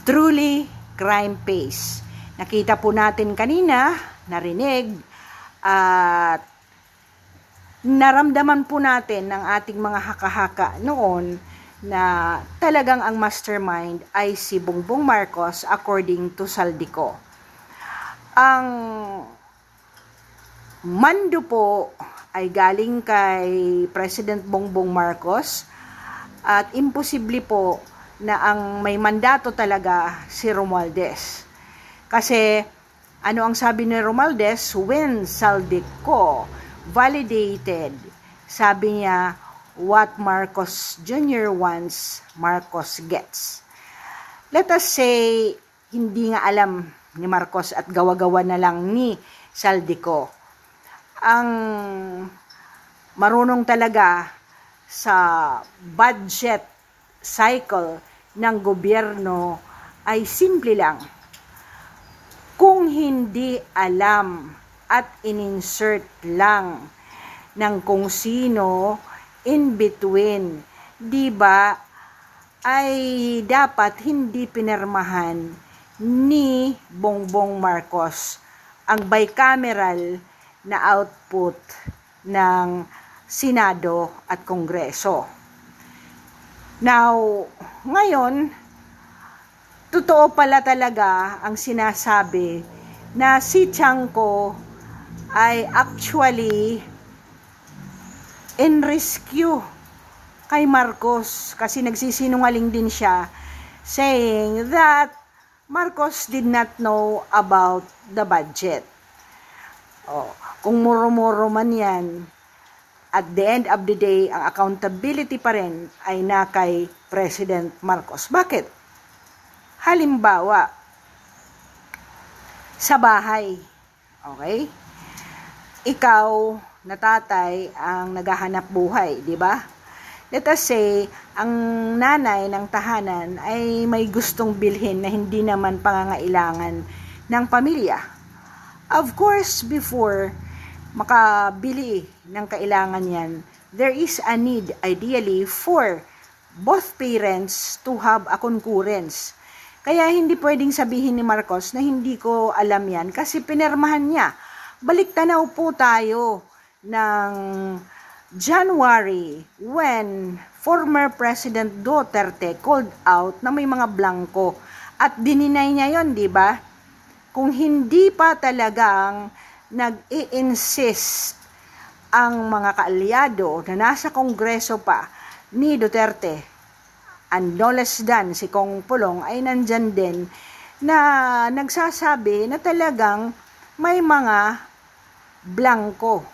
truly crime pays. Nakita po natin kanina, narinig, at naramdaman po natin ng ating mga haka-haka noon na talagang ang mastermind ay si Bongbong Marcos according to Saldico. Ang mando po ay galing kay President Bongbong Marcos at imposible po na ang may mandato talaga si Romualdez. Kasi ano ang sabi ni Romualdez when Saldico validated, sabi niya, what Marcos Jr. wants, Marcos gets. Let us say, hindi nga alam ni Marcos at gawa-gawa na lang ni Saldico. Ang marunong talaga sa budget cycle ng gobyerno ay simple lang. Kung hindi alam at in-insert lang ng kung sino in between, di ba, ay dapat hindi pinirmahan ni Bongbong Marcos ang bicameral na output ng Senado at Kongreso. Now, ngayon, totoo pala talaga ang sinasabi na si Tiangco ay actually in rescue kay Marcos kasi nagsisinungaling din siya saying that Marcos did not know about the budget. Kung muro-muro man yan, at the end of the day, ang accountability pa rin ay na kay President Marcos. Bakit? Halimbawa, sa bahay, okay? Ikaw, na tatay, ang naghahanap buhay, di ba? Let us say, ang nanay ng tahanan ay may gustong bilhin na hindi naman pangangailangan ng pamilya. Of course, before makabili ng kailangan yan, there is a need ideally for both parents to have a concurrence. Kaya hindi pwedeng sabihin ni Marcos na hindi ko alam yan kasi pinirmahan niya. Baliktanaw po tayo ng January when former President Duterte called out na may mga blanco at dininay niya yon, di ba? Kung hindi pa talagang nag-i-insist ang mga kaalyado na nasa Kongreso pa ni Duterte, and no less than si Kong Pulong ay nandyan din na nagsasabi na talagang may mga blanco.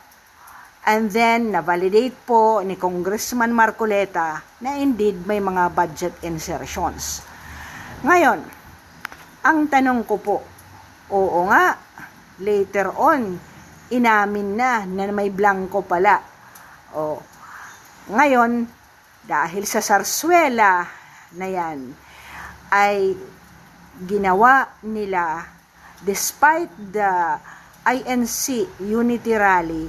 And then, na-validate po ni Congressman Marcoleta na indeed may mga budget insertions. Ngayon, ang tanong ko po, oo nga, later on, inamin na may blanco pala. Ngayon, dahil sa Sarsuela na yan, ay ginawa nila, despite the INC Unity Rally,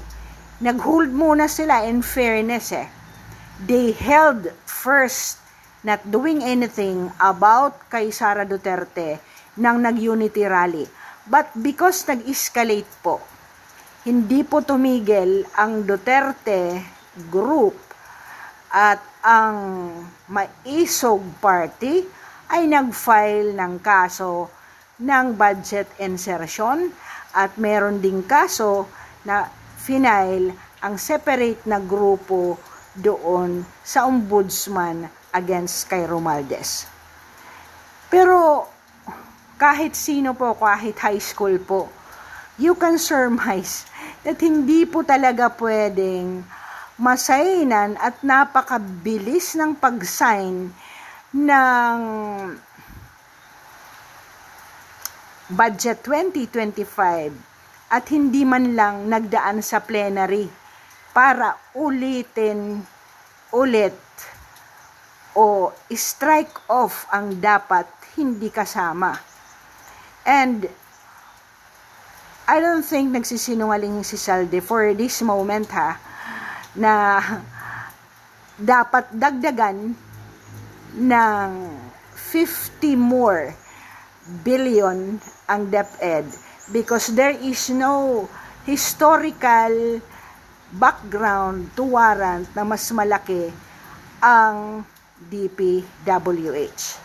nag-hold muna sila in fairness They held first not doing anything about kay Sara Duterte nang nag-Unity Rally. But because nag-escalate po, hindi po tumigil ang Duterte group at ang Maisog Party ay nag-file ng kaso ng budget insertion at meron ding kaso na final ang separate na grupo doon sa ombudsman against kay Romualdez. Pero kahit sino po, kahit high school po, you can surmise that hindi po talaga pwedeng masainan at napakabilis ng pag-sign ng budget 2025 at hindi man lang nagdaan sa plenary para ulitin ulit o strike off ang dapat hindi kasama. And I don't think nagsisinungaling si Saldi for this moment na dapat dagdagan ng 50 more billion ang DepEd because there is no historical background to warrant na mas malaki ang DPWH.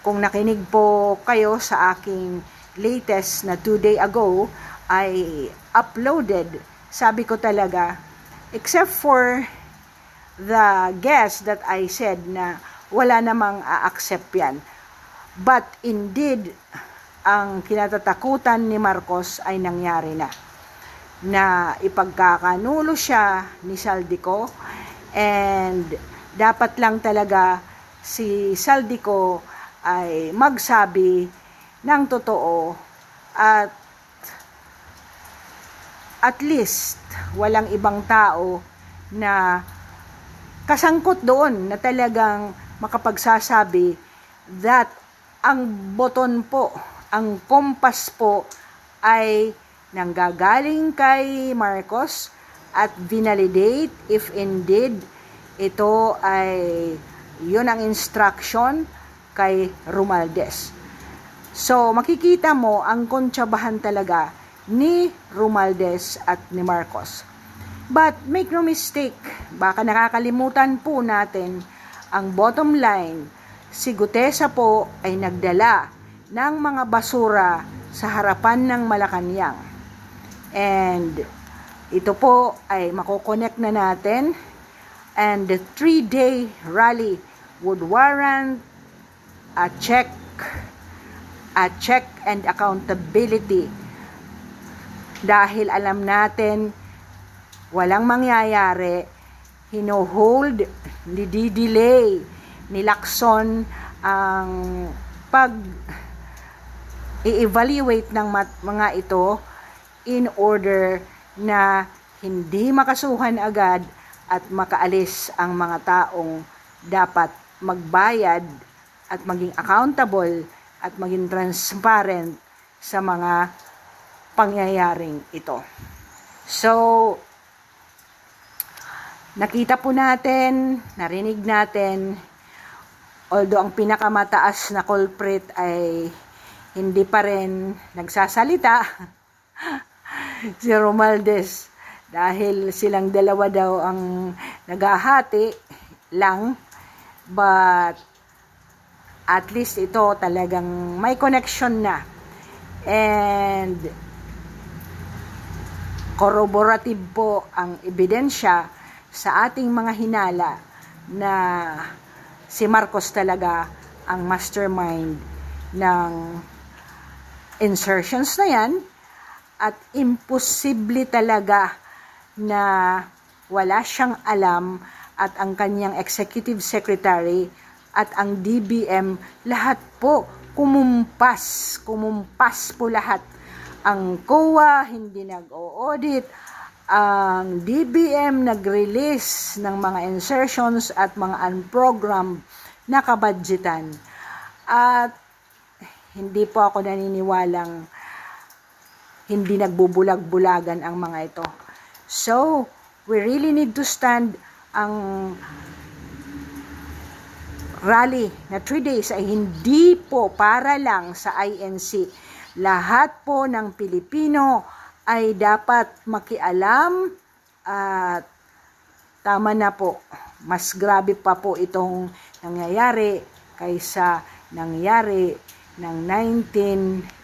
Kung nakinig po kayo sa aking latest na 2 days ago, I uploaded, sabi ko talaga, except for the guess that I said na wala namang a-accept yan. But indeed, ang kinatatakutan ni Marcos ay nangyari na ipagkakanulo siya ni Saldico, and dapat lang talaga si Saldico ay magsabi ng totoo at least walang ibang tao na kasangkot doon na talagang makapagsasabi that ang boton po, ang kompas po ay nanggagaling kay Marcos at vinalidate if indeed ito ay yun ang instruction kay Romualdez. So makikita mo ang kontsabahan talaga ni Romualdez at ni Marcos. But make no mistake, baka nakakalimutan po natin ang bottom line, si Gutesa po ay nagdala ng mga basura sa harapan ng Malacanang. And ito po ay makokonect na natin, and the 3-day rally would warrant a check and accountability, dahil alam natin walang mangyayari, hino-hold, nididelay ni Lacson ang pag-i-evaluate ng mga ito in order na hindi makasuhan agad at makaalis ang mga taong dapat magbayad at maging accountable at maging transparent sa mga pangyayaring ito. So, nakita po natin, narinig natin, although ang pinakamataas na culprit ay hindi pa rin nagsasalita, si Romualdez, dahil silang dalawa daw ang naghahati lang, but at least ito talagang may connection na, and corroborative po ang ebidensya sa ating mga hinala na si Marcos talaga ang mastermind ng insertions na yan, at imposible talaga na wala siyang alam, at ang kanyang executive secretary at ang DBM lahat po kumumpas po lahat. Ang COA hindi nag-o-audit, ang DBM nag-release ng mga insertions at mga unprogrammed na kabadgetan. At hindi po ako naniniwalang hindi nagbubulag-bulagan ang mga ito. So, we really need to stand. Ang rally na 3 days ay hindi po para lang sa INC. Lahat po ng Pilipino ay dapat makialam, at tama na po, mas grabe pa po itong nangyayari kaysa nangyari ng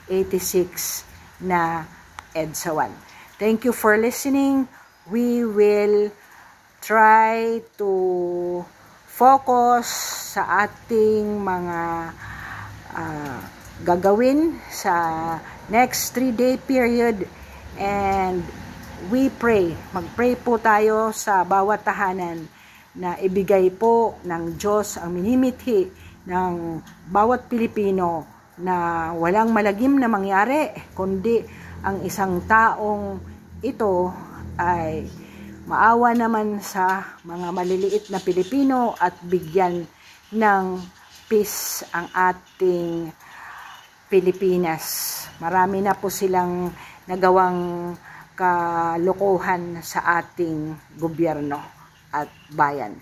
1986 na EDSA 1. Thank you for listening. We will try to focus sa ating mga gagawin sa next 3-day period, and we pray, mag-pray po tayo sa bawat tahanan na ibigay po ng Diyos ang minimithi ng bawat Pilipino na walang malagim na mangyari, kundi ang isang taong ito ay maawa naman sa mga maliliit na Pilipino at bigyan ng peace ang ating Pilipinas. Marami na po silang nagawang kalokohan sa ating gobyerno at bayan.